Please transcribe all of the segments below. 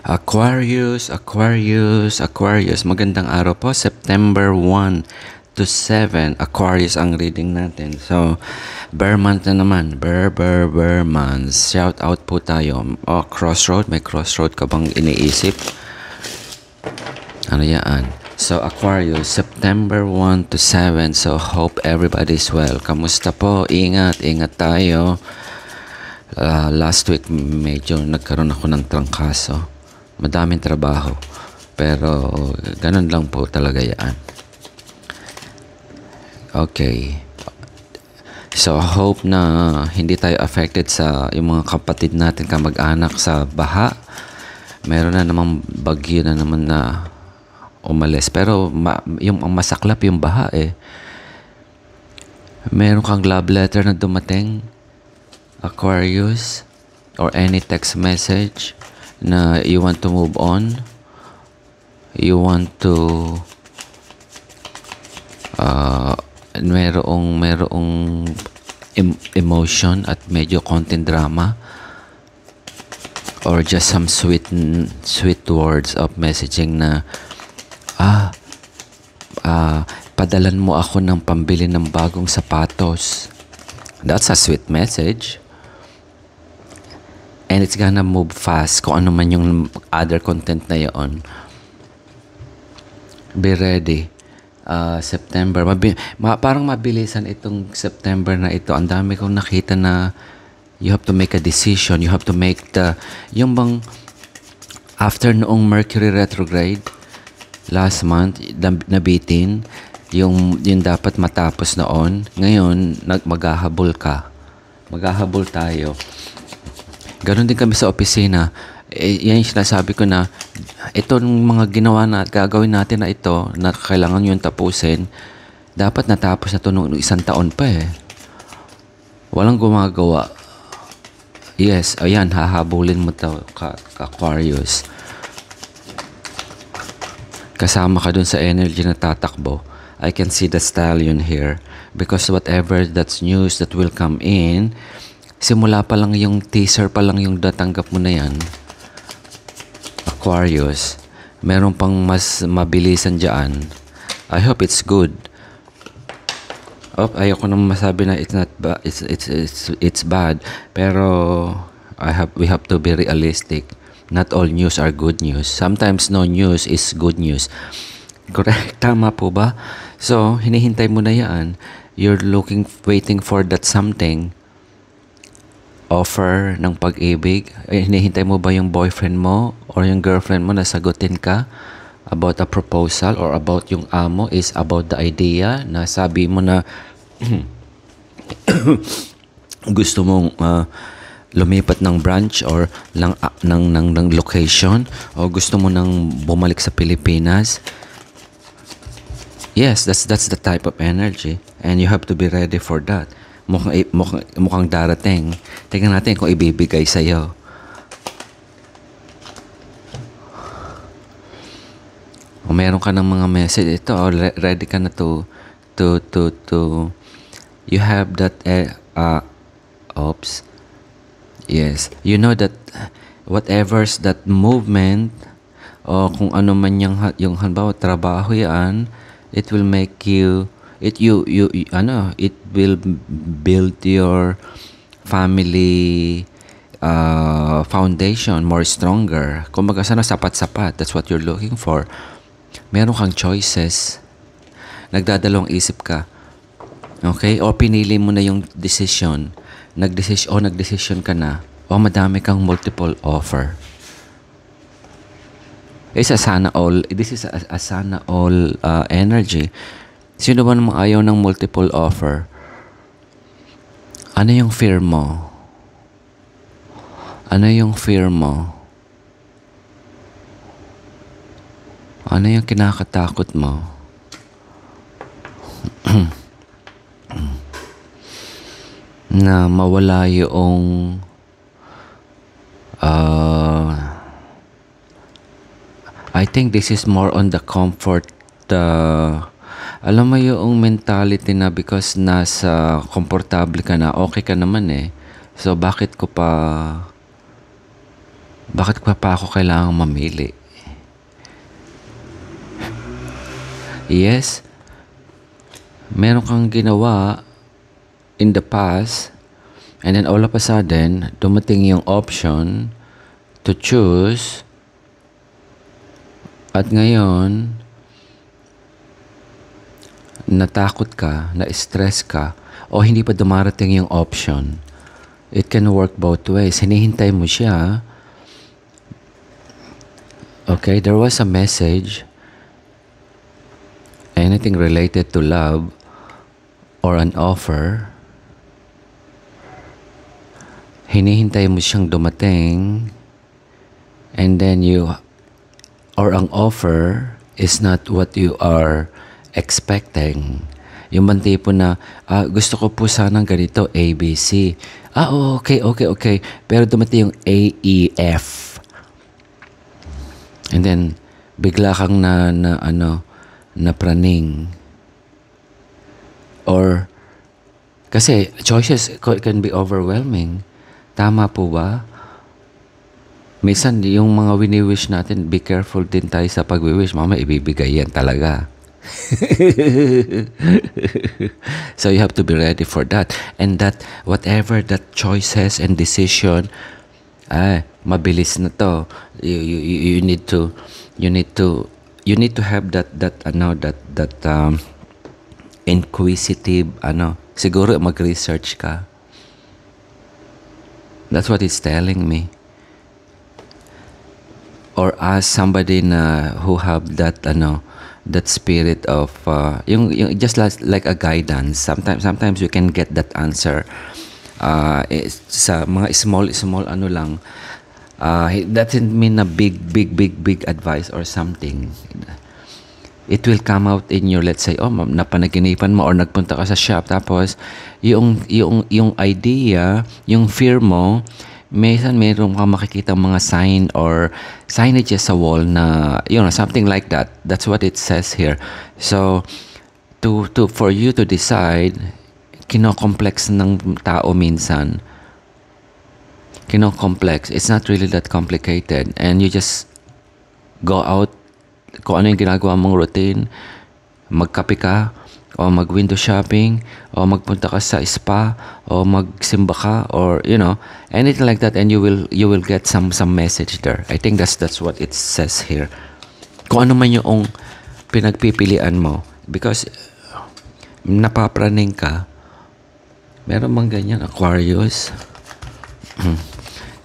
Aquarius, Aquarius, Aquarius. Magandang araw po. September 1 to 7. Aquarius ang reading natin. So, bear month na naman. Bear months. Shout out po tayo. Oh, crossroad. May crossroad ka bang iniisip? Ano yan? So, Aquarius, September 1 to 7. So, hope everybody's well. Kamusta po? Ingat, ingat tayo. Last week, medyo nagkaroon ako ng trangkaso. Madaming trabaho. Pero, ganun lang po talaga yan. Okay. So, hope na hindi tayo affected sa yung mga kapatid natin, kamag-anak sa baha. Meron na namang bagyo na naman na umalis. Pero, yung masaklap yung baha eh. Meron kang love letter na dumating, Aquarius, or any text message na you want to move on, you want to merong emotion at medyo konting drama, or just some sweet words of messaging na padalan mo ako ng pambili ng bagong sapatos. That's a sweet message. And it's gonna move fast kung ano man yung other content na yun. Be ready. September. Parang mabilisan itong September na ito. Ang dami kong nakita na you have to make a decision. You have to make yung bang after noong Mercury retrograde last month, nabitin, yung dapat matapos noon. Ngayon, maghahabol ka. Maghahabol tayo. Ganon din kami sa opisina. Yan yung sinasabi ko na itong mga ginawa na gagawin natin na ito na kailangan yung tapusin, dapat natapos na ito noong isang taon pa eh. Walang gumagawa. Yes, ayan, hahabulin mo ito, Aquarius. Kasama ka dun sa energy na tatakbo. I can see the stallion here. Because whatever that's news that will come in, simula pa lang yung teaser pa lang yung datanggap mo na yan, Aquarius. Meron pang mas mabilisan dyan. I hope it's good. Ayoko nang masabi na it's not bad. It's bad. Pero we have to be realistic. Not all news are good news. Sometimes no news is good news. Correct? Tama po ba? So, hinihintay mo na yan. You're waiting for that something. Offer ng pag-ibig. Hinihintay mo ba yung boyfriend mo or yung girlfriend mo na sagutin ka about a proposal, or about yung amo is about the idea na sabi mo na gusto mong lumipat ng branch or ng location, o gusto mo nang bumalik sa Pilipinas. Yes, that's the type of energy, and you have to be ready for that. Mukhang darating. Tingnan natin kung ibibigay sa'yo. O meron ka ng mga message. Ito, ready ka na to you have that yes. You know that whatever's that movement, o kung ano man yung halimbawa trabaho yan, it will make you it will build your family foundation more stronger. Kumbaga sana sapat-sapat. That's what you're looking for. Meron kang choices. Nagdadalawang isip ka. Okay? O pinili mo na yung decision. Nagdesisyon ka na. O madami kang multiple offer. This is a sana all energy. Sino ba namang ayaw ng multiple offer? Ano yung fear mo? Ano yung fear mo? Ano yung kinakatakot mo? Na mawala yung I think this is more on the comfort. Alam mo yung mentality na because nasa komportable ka na, okay ka naman eh. So bakit ko pa Bakit pa ako kailangang mamili? Yes, meron kang ginawa in the past, and then all of a sudden, dumating yung option to choose, at ngayon, natakot ka, na-stress ka, o hindi pa dumarating yung option. It can work both ways. Hinihintay mo siya. Okay, there was a message, anything related to love or an offer. Hinihintay mo siyang dumating, and then or ang offer is not what you are expecting. Yung bang tipo na, gusto ko po sanang ganito, ABC. Okay. Pero dumating yung AEF. And then, bigla kang na praning. Or, kasi choices can be overwhelming. Tama po ba? Minsan, yung mga wini-wish natin, be careful din tayo sa pag-wish. Mama, ibibigay yan talaga. So you have to be ready for that. And that, whatever that choices and decision, mabilis na to. You need to have that inquisitive, siguro mag-research ka. That's what it's telling me. Or ask somebody who have that spirit of yung just like a guidance. Sometimes you can get that answer sa mga small lang. It doesn't mean a big advice or something. It will come out in your, let's say, napanaginipan mo or nagpunta ka sa shop, tapos yung idea, yung fear mo, mayroon kang makikita mga sign or signages sa wall na, something like that. That's what it says here. So, for you to decide, kino-complex ng tao minsan. Kino-complex. It's not really that complicated. And you just go out, kung ano yung ginagawa mong routine, magkape ka, o mag-window shopping, o magpunta ka sa spa, o magsimba ka, or anything like that, and you will get some message there. I think that's what it says here. Kung ano man yung pinagpipilian mo, because napapraning ka. Meron bang ganyan, Aquarius?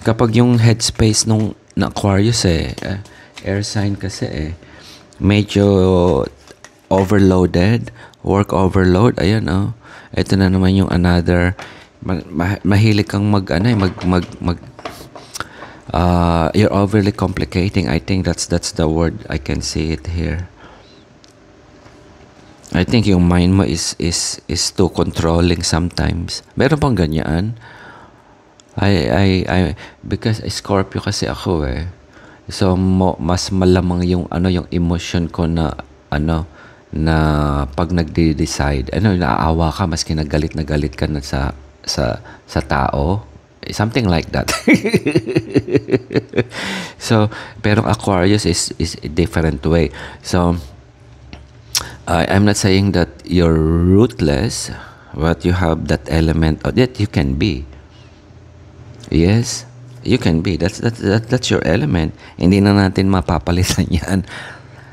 Kapag yung headspace nung Aquarius air sign kasi medyo overloaded, work overload, ayan ito na naman yung another, mahilig kang you're overly complicating. I think that's the word. I can see it here. I think yung mind mo is too controlling sometimes. Meron bang ganyan? I because Scorpio kasi ako So mas malamang yung emotion ko na pag nagde-decide, naaawa ka, maski galit na galit ka na sa tao, something like that. So pero Aquarius is a different way. So I'm not saying that you're ruthless, but you have that element of that you can be. Yes, you can be. That's your element. Hindi na natin mapapalitan yan.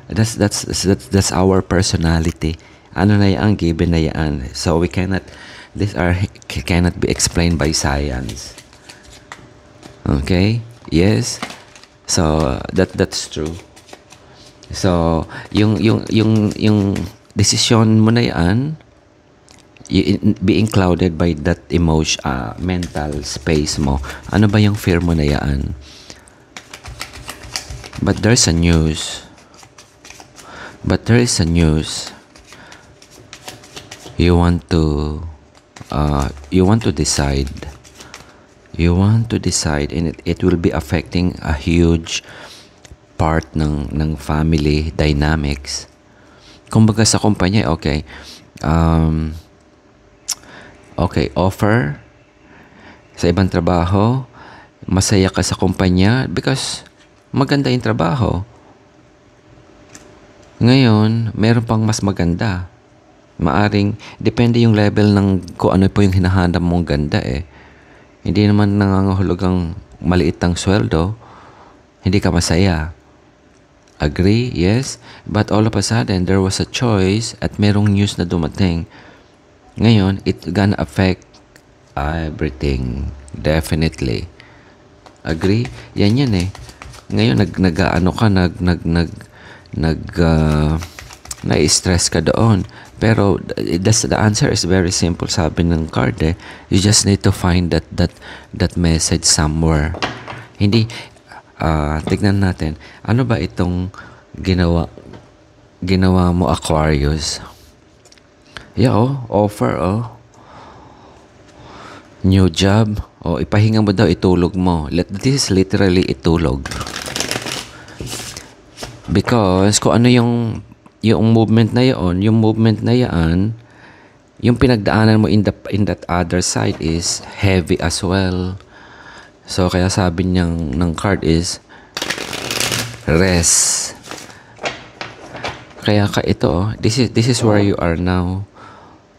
That's our personality. Ano na yan, given na yan. So we cannot be explained by science. Okay? Yes. So that's true. So yung decision mo na yan, being clouded by that emotion, mental space mo. Ano ba yung fear mo na yan? But there is a news. You want to decide. You want to decide, and it will be affecting a huge part ng family dynamics. Kumbaga sa kumpanya, okay, offer sa ibang trabaho, Masaya ka sa kumpanya because maganda yung trabaho. Ngayon, meron pang mas maganda. Maaring, depende yung level ng kung ano po yung hinahanap mong ganda eh. Hindi naman nangangahulugang maliit ang sweldo, hindi ka masaya. Agree? Yes? But all of a sudden, there was a choice at merong news na dumating. Ngayon, it gonna affect everything. Definitely. Agree? Yan eh. Ngayon, na-stress ka doon. Pero the answer is very simple, sabi ng card eh. You just need to find that message somewhere. Hindi, tignan natin. Ano ba itong ginawa mo, Aquarius? Yeah, offer, new job. Ipahinga mo daw, itulog mo. This is literally itulog. Because kung ano yung movement na yon, yung pinagdaanan mo in that other side is heavy as well. So kaya sabi ng card is rest. Kaya ito, this is where you are now.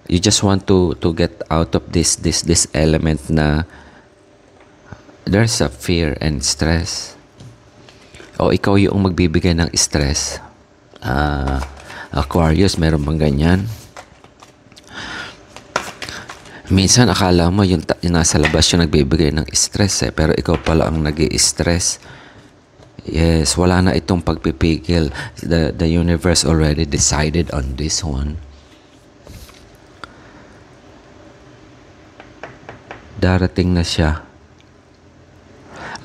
You just want to get out of this element na there's a fear and stress. Ikaw yung magbibigay ng stress. Aquarius, meron bang ganyan? Minsan akala mo yung nasa labas yung nagbibigay ng stress eh, pero ikaw pala ang nag-i-stress. Yes, wala na itong pagpipigil. The universe already decided on this one. Darating na siya.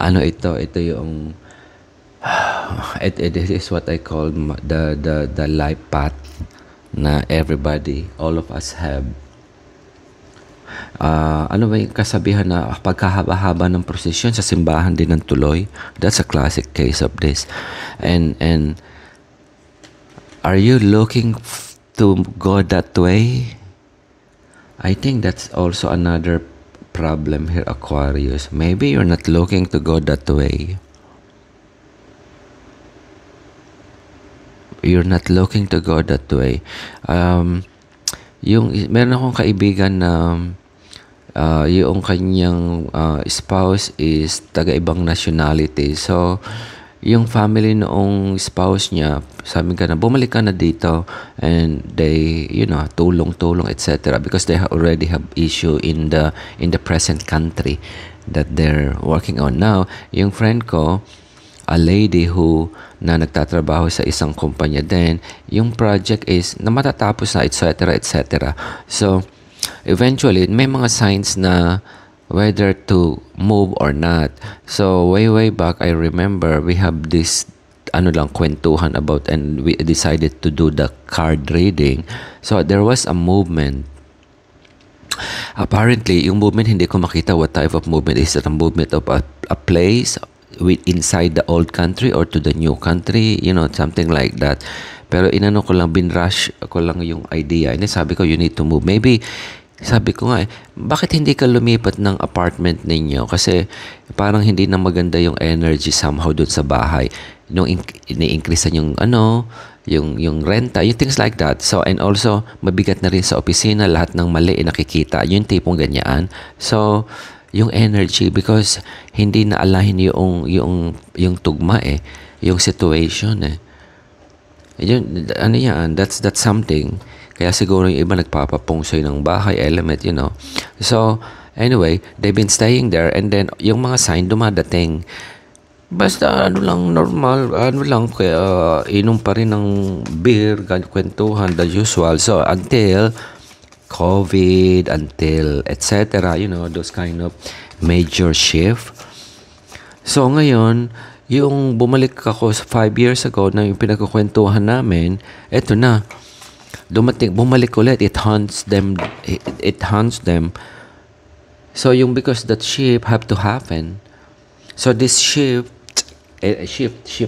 Ano ito? Ito yung it is what I call the life path na everybody, all of us have. Ano ba yung kasabihan na pagkahaba-haba ng prosesyon sa simbahan din ng tuloy? That's a classic case of this. And are you looking to go that way? I think that's also another problem here, Aquarius. Maybe you're not looking to go that way. You're not looking to go that way. Meron akong kaibigan na yung kanyang spouse is taga-ibang nationality. So, yung family noong spouse niya, sabi ka na, bumalik ka na dito. And they, tulong-tulong, etc. Because they already have issue in the present country that they're working on. Now, yung friend ko, a lady na nagtatrabaho sa isang kumpanya din, yung project is na matatapos na, etc. etc. So, eventually, may mga signs na whether to move or not. So, way back, I remember we have this kwentuhan about, and we decided to do the card reading. So, there was a movement. Apparently, yung movement, hindi ko makita what type of movement. Is it a movement of a place inside the old country or to the new country, something like that. Pero binrush ko lang yung idea. And sabi ko, you need to move. Maybe, sabi ko nga bakit hindi ka lumipat ng apartment ninyo? Kasi parang hindi na maganda yung energy somehow dun sa bahay. Nung ini-increasean yung renta, yung things like that. So, and also, mabigat na rin sa opisina, lahat ng mali nakikita. Yung tipong ganyan. So, yung energy, because hindi na alahin yung tugma yung situation yun, that's something. Kaya siguro yung iba nagpapapungsoy ng bahay element, So, anyway, they've been staying there, and then yung mga sign dumadating. Basta normal, kaya inom pa rin ng beer, kwentuhan, the usual. So, until COVID, until etc., those kind of major shift. So ngayon, yung bumalik ako 5 years ago na yung pinagkukwentuhan namin, eto na, bumalik ulit, it haunts them. So because that shift have to happen. So this shift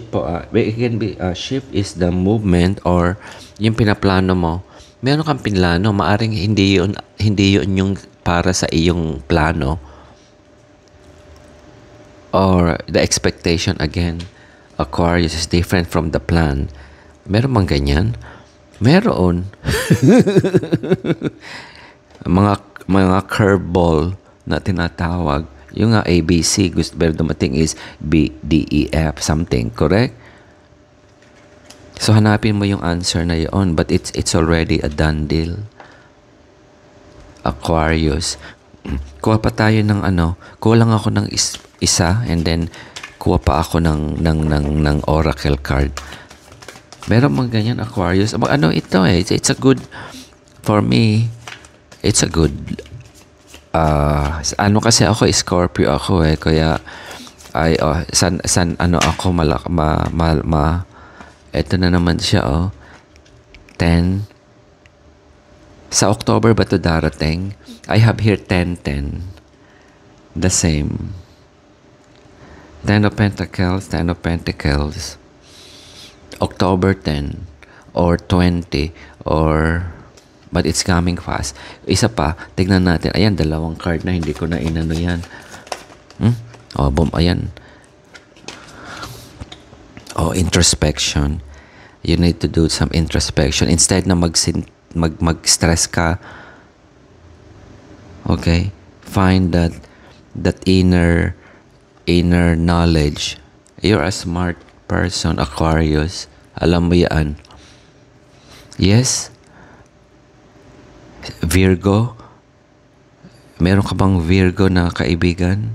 po, it can be, shift is the movement or yung pinaplano mo. Meron kang pinlano, maaring hindi yun yung para sa iyong plano. or the expectation again, Aquarius, is different from the plan. Meron bang ganyan? Meron. mga curveball na tinatawag. Yung nga ABC, gusto pero dumating is B, D, E, F, something. Correct? So, hanapin mo yung answer na yun. But it's already a done deal. Aquarius. Kuha pa tayo ng kuha lang ako ng isa and then kuha pa ako ng oracle card. Meron mang ganyan, Aquarius. Ito it's a good, for me, it's a good, kasi ako, Scorpio ako kaya, ako, ito na naman siya, 10, sa October ba ito darating? I have here 10-10. The same. 10 of Pentacles, 10 of Pentacles. October 10 or 20 but it's coming fast. Isa pa, tignan natin. Ayan, dalawang card na hindi ko na inano yan. Boom, ayan. Introspection. You need to do some introspection. Instead na mag-stress ka, okay, find that inner knowledge. You're a smart person, Aquarius. Alam mo yan. Yes? Virgo? Meron ka bang Virgo na kaibigan?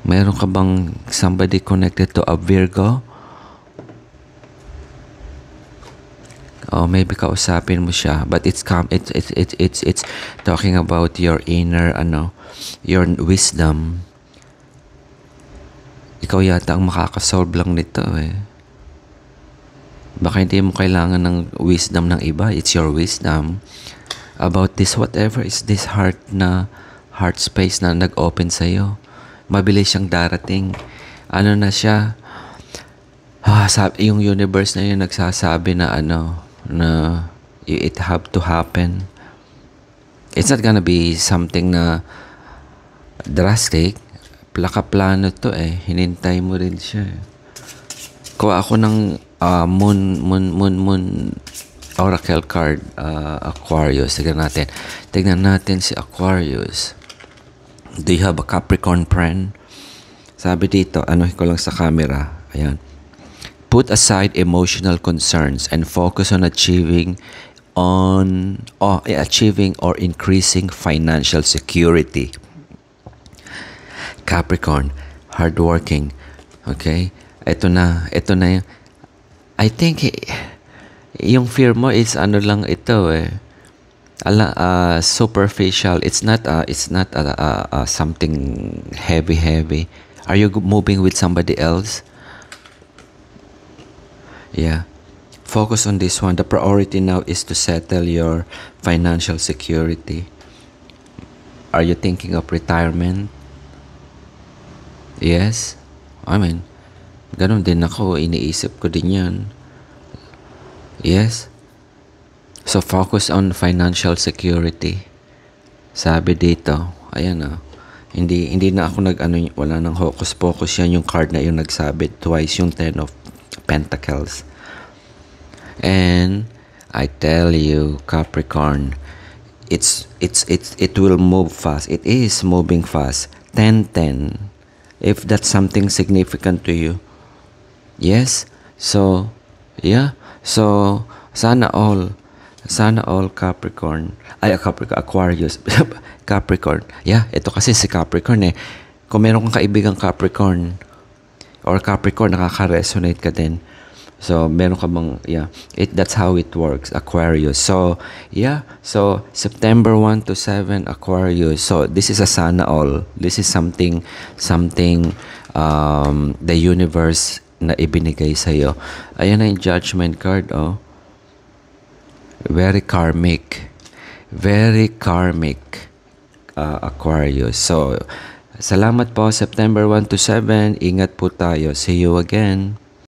Meron ka bang somebody connected to a Virgo? Maybe kausapin mo siya, but it's talking about your inner your wisdom. Ikaw yata ang makakasolve lang nito Baka hindi mo kailangan ng wisdom ng iba. It's your wisdom about this, whatever is this heart space na nag-open sa'yo. Mabilis siyang darating. Na siya? Yung universe na yun nagsasabi na na it have to happen. It's not gonna be something na drastic. Plaka-plano to hinintay mo rin siya Kuha ako ng moon oracle card, Aquarius. Tignan natin si Aquarius. Do you have a Capricorn friend? Sabi dito, ko lang sa camera. Ayan. Put aside emotional concerns and focus on achieving or increasing financial security. Capricorn, hardworking. Okay? Ito na yung, I think yung fear mo is lang ito superficial. It's not something heavy. Are you moving with somebody else? Yeah. Focus on this one. The priority now is to settle your financial security. Are you thinking of retirement? Yes. Ganun din ako. Iniisip ko din yan. Yes. So, focus on financial security. Sabi dito. Ayan Hindi na ako wala nang hocus-pocus yan. Yung card na yung nagsabi. Twice yung 10 of Pentacles. And I tell you, Capricorn, it will move fast. It is moving fast. 10-10. If that's something significant to you. Yes. So, yeah. So, sana all Capricorn. Aquarius. Capricorn. Yeah, ito kasi si Capricorn Kung meron kang kaibigang Capricorn or Capricorn, nakaka-resonate ka din. So, meron ka bang, that's how it works, Aquarius. So, so, September 1 to 7, Aquarius. So, this is a sana all. This is something, the universe na ibinigay sa'yo. Ayan na yung judgment card, Very karmic. Very karmic, Aquarius. So, salamat po, September 1 to 7. Ingat po tayo. See you again.